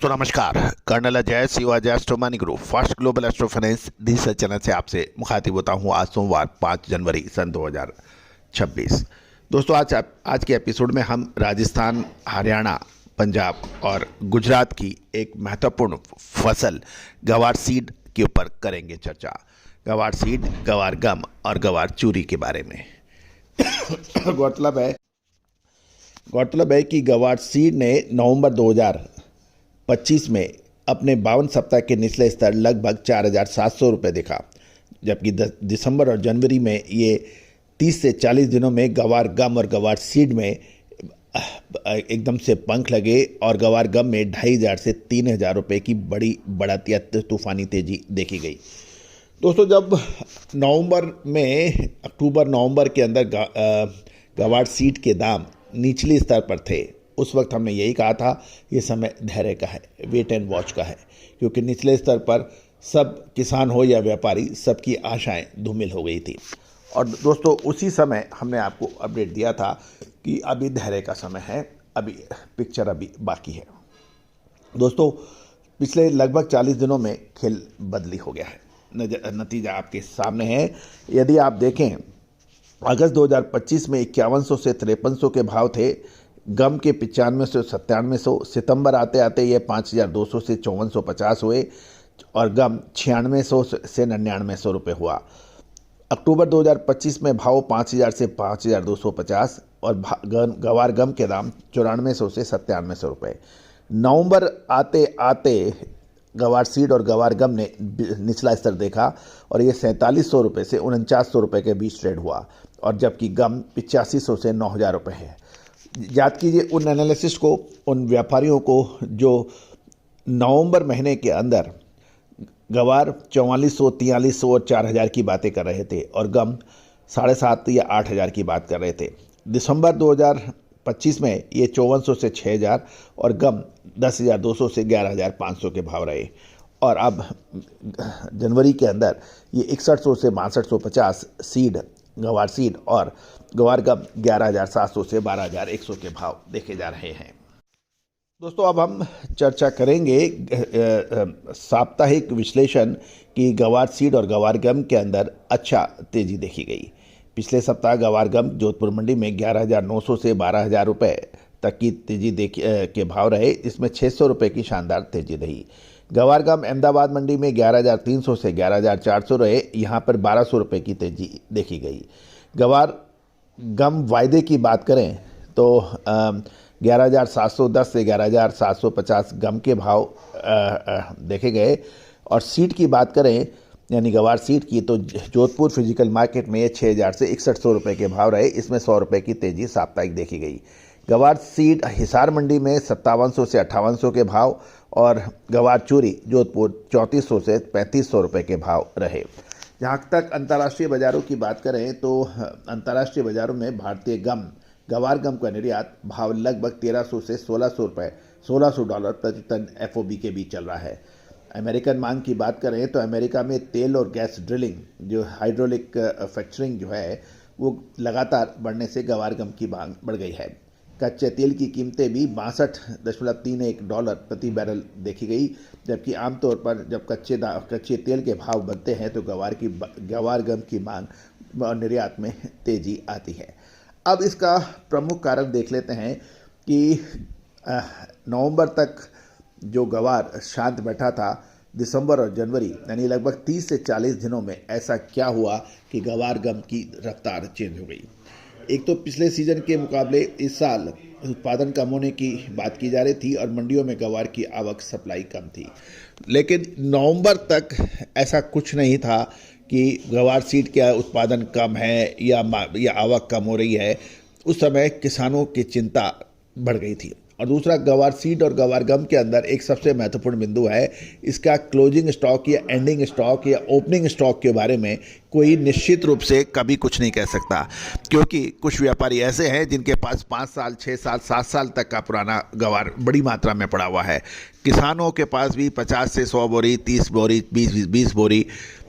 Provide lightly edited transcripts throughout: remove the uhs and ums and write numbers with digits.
दोस्तों नमस्कार। Colonel Ajay Shivaji astro money group first global astro finance digital channel से आपसे मुखातिब होता हूं। आज सोमवार 5 जनवरी सन 2026। दोस्तों आज के एपिसोड में हम राजस्थान, हरियाणा, पंजाब और गुजरात की एक महत्वपूर्ण फसल गवार सीड के ऊपर करेंगे चर्चा। गवार सीड, गवार गम और गवार चूरी के बारे में। गौरतलब है कि गवार सीड ने नवंबर 2025 में अपने 52 सप्ताह के निचले स्तर लगभग 4,700 रुपये देखा, जबकि दिसंबर और जनवरी में ये 30 से 40 दिनों में गवार गम और गवार सीड में एकदम से पंख लगे और गवार गम में 2,500 से 3,000 रुपये की बड़ी बढ़ती तूफानी तेजी देखी गई। दोस्तों, जब अक्टूबर नवंबर के अंदर गवार सीड के दाम निचले स्तर पर थे, उस वक्त हमने यही कहा था ये समय धैर्य का है, वेट एंड वॉच का है, क्योंकि निचले स्तर पर सब किसान हो या व्यापारी, सबकी आशाएं धूमिल हो गई थी। और दोस्तों, उसी समय हमने आपको अपडेट दिया था कि अभी धैर्य का समय है, अभी पिक्चर अभी बाकी है। दोस्तों, पिछले लगभग 40 दिनों में खेल बदली हो गया है। नतीजा आपके सामने है। यदि आप देखें, अगस्त 2025 में 5100 से 5300 के भाव थे, गम के 9500 से 9700। सितंबर आते आते ये 5200 से 5450 हुए और गम 9600 से 9900 रुपये हुआ। अक्टूबर 2025 में भाव 5000 से 5250 और गवार गम के दाम 9400 से 9700 रुपये। नवंबर आते आते गवार सीड और गवार गम ने निचला स्तर देखा और ये 4700 रुपये से 4900 रुपये के बीच ट्रेड हुआ, और जबकि गम 8500 से 9000 रुपये है। याद कीजिए उन एनालिसिस्ट को, उन व्यापारियों को जो नवंबर महीने के अंदर गवार 4400, 4300 और 4000 की बातें कर रहे थे और गम 7,500 या 8,000 की बात कर रहे थे। दिसंबर 2025 में ये 5400 से 6,000 और गम 10,200 से 11,500 के भाव रहे, और अब जनवरी के अंदर ये 6100 से 6250 सीड, गवार सीड और गवार गम 11,700 से 12,100 के भाव देखे जा रहे हैं। दोस्तों, अब हम चर्चा करेंगे साप्ताहिक विश्लेषण की गवार सीड और गवार गम के अंदर अच्छा तेजी देखी गई। पिछले सप्ताह गवार गम जोधपुर मंडी में 11,900 से 12,000 रुपये तक की तेजी के भाव रहे, इसमें 600 रुपये की शानदार तेजी रही। गवार गम अहमदाबाद मंडी में 11,300 से 11,400 रहे, यहाँ पर 1,200 रुपये की तेजी देखी गई। गवार गम वायदे की बात करें तो 11,710 से 11,750 गम के भाव देखे गए, और सीट की बात करें यानी गवार सीट की, तो जोधपुर फिजिकल मार्केट में 6,000 से 6100 रुपये के भाव रहे, इसमें 100 रुपये की तेजी साप्ताहिक देखी गई। गवार सीट हिसार मंडी में 5700 से 5800 के भाव और गवार चूरी जोधपुर 3400 से 3500 रुपये के भाव रहे। जहाँ तक अंतर्राष्ट्रीय बाज़ारों की बात करें तो अंतर्राष्ट्रीय बाज़ारों में भारतीय गवार गम का निर्यात भाव लगभग 1300 से 1600 रुपये, $1600 प्रति टन FOB के बीच चल रहा है। अमेरिकन मांग की बात करें तो अमेरिका में तेल और गैस ड्रिलिंग, जो हाइड्रोलिक फ्रैक्चरिंग जो है, वो लगातार बढ़ने से गवार गम की मांग बढ़ गई है। कच्चे तेल की कीमतें भी $62.31 प्रति बैरल देखी गई, जबकि आमतौर पर जब कच्चे तेल के भाव बढ़ते हैं तो गवार गम की मांग और निर्यात में तेजी आती है। अब इसका प्रमुख कारण देख लेते हैं कि नवंबर तक जो गवार शांत बैठा था, दिसंबर और जनवरी यानी लगभग 30 से 40 दिनों में ऐसा क्या हुआ कि गवार गम की रफ्तार चेंज हो गई। एक तो पिछले सीजन के मुकाबले इस साल उत्पादन कम होने की बात की जा रही थी और मंडियों में गवार की आवक, सप्लाई कम थी, लेकिन नवंबर तक ऐसा कुछ नहीं था कि गवार सीड का उत्पादन कम है या आवक कम हो रही है। उस समय किसानों की चिंता बढ़ गई थी। और दूसरा, गवार सीड और गवार गम के अंदर एक सबसे महत्वपूर्ण बिंदु है, इसका क्लोजिंग स्टॉक या एंडिंग स्टॉक या ओपनिंग स्टॉक के बारे में कोई निश्चित रूप से कभी कुछ नहीं कह सकता, क्योंकि कुछ व्यापारी ऐसे हैं जिनके पास 5 साल, 6 साल, 7 साल तक का पुराना गवार बड़ी मात्रा में पड़ा हुआ है। किसानों के पास भी 50 से 100 बोरी, 30 बोरी, 20 बोरी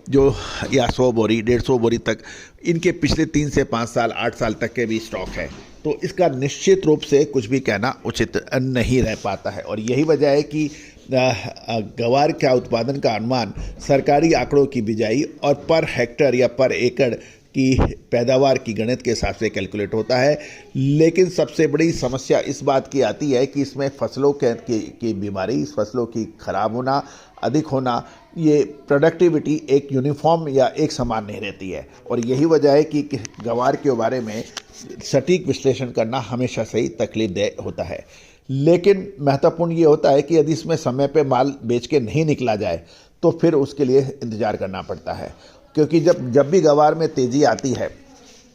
जो या 100 बोरी 150 बोरी तक इनके पिछले 3 से 5 साल 8 साल तक के भी स्टॉक है, तो इसका निश्चित रूप से कुछ भी कहना उचित नहीं रह पाता है। और यही वजह है कि ग्वार का उत्पादन का अनुमान सरकारी आंकड़ों की बिजाई और पर हेक्टर या पर एकड़ की पैदावार की गणित के हिसाब से कैलकुलेट होता है। लेकिन सबसे बड़ी समस्या इस बात की आती है कि इसमें फसलों की बीमारी, इस फसलों की खराब होना, अधिक होना, ये प्रोडक्टिविटी एक यूनिफॉर्म या एक समान नहीं रहती है। और यही वजह है कि ग्वार के बारे में सटीक विश्लेषण करना हमेशा से ही तकलीफदेह होता है। लेकिन महत्वपूर्ण ये होता है कि यदि इसमें समय पे माल बेच के नहीं निकला जाए तो फिर उसके लिए इंतज़ार करना पड़ता है, क्योंकि जब भी ग्वार में तेज़ी आती है,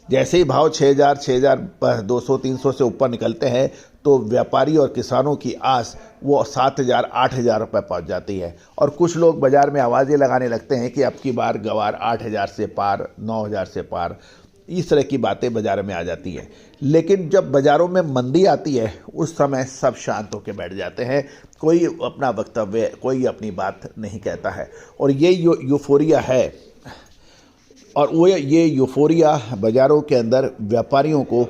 जैसे ही भाव 6,000, 6,200, 300 से ऊपर निकलते हैं तो व्यापारी और किसानों की आस वो 7,000, 8,000 रुपये पहुँच जाती है। और कुछ लोग बाज़ार में आवाज़ें लगाने लगते हैं कि अब की बार ग्वार 8,000 से पार, 9,000 से पार, इस तरह की बातें बाज़ार में आ जाती हैं। लेकिन जब बाज़ारों में मंदी आती है उस समय सब शांत होकर बैठ जाते हैं, कोई अपना वक्तव्य, कोई अपनी बात नहीं कहता है। और ये यूफोरिया है, और वो ये यूफोरिया बाज़ारों के अंदर व्यापारियों को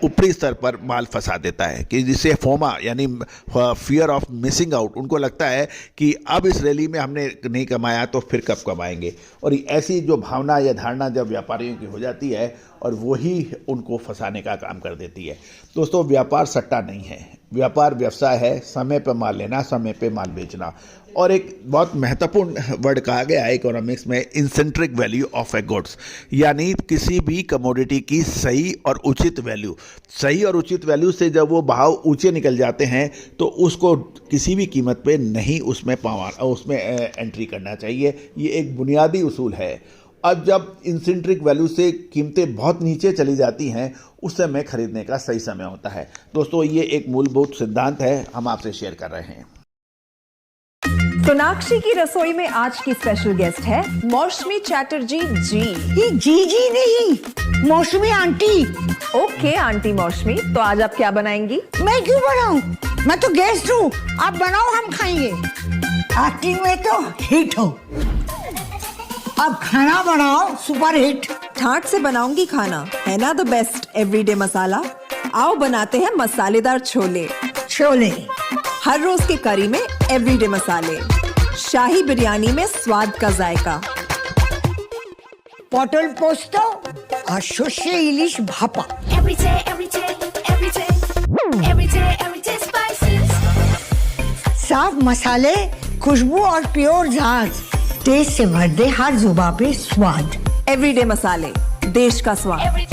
ऊपरी स्तर पर माल फंसा देता है, कि जिसे फोमा यानी फियर ऑफ मिसिंग आउट, उनको लगता है कि अब इस रैली में हमने नहीं कमाया तो फिर कब कमाएंगे। और ऐसी जो भावना या धारणा जब व्यापारियों की हो जाती है और वही उनको फंसाने का काम कर देती है। दोस्तों, व्यापार सट्टा नहीं है, व्यापार व्यवसाय है, समय पर माल लेना, समय पर माल बेचना। और एक बहुत महत्वपूर्ण वर्ड कहा गया है इकोनॉमिक्स में, इंसेंट्रिक वैल्यू ऑफ ए गुड्स, यानी किसी भी कमोडिटी की सही और उचित वैल्यू। सही और उचित वैल्यू से जब वो भाव ऊंचे निकल जाते हैं तो उसको किसी भी कीमत पे नहीं उसमें एंट्री करना चाहिए। ये एक बुनियादी उसूल है। अब जब इंसेंट्रिक वैल्यू से कीमतें बहुत नीचे चली जाती हैं उस समय खरीदने का सही समय होता है। दोस्तों, ये एक मूलभूत सिद्धांत है, हम आपसे शेयर कर रहे हैं। सोनाक्षी की रसोई में आज की स्पेशल गेस्ट है मौसमी चैटर्जी जी। ये जी नहीं, मौसमी आंटी। ओके आंटी मौसमी, तो आज आप क्या बनाएंगी? मैं क्यों बनाऊं? मैं तो गेस्ट हूँ, आप बनाओ, हम खाएंगे। एक्टिंग में तो हिट हो, अब खाना बनाओ सुपर हिट। ठाट से बनाऊंगी खाना, है ना द बेस्ट एवरीडे मसाला। आओ बनाते हैं मसालेदार छोले। छोले हर रोज की करी में एवरीडे मसाले, शाही बिरयानी में स्वाद का जायका। पटल पोस्तो और सर्षे इलिश भापा। साफ मसाले, खुशबू और प्योर झांझ, टेस्ट से भर दे हर जुबान पे स्वाद। एवरीडे मसाले, देश का स्वाद।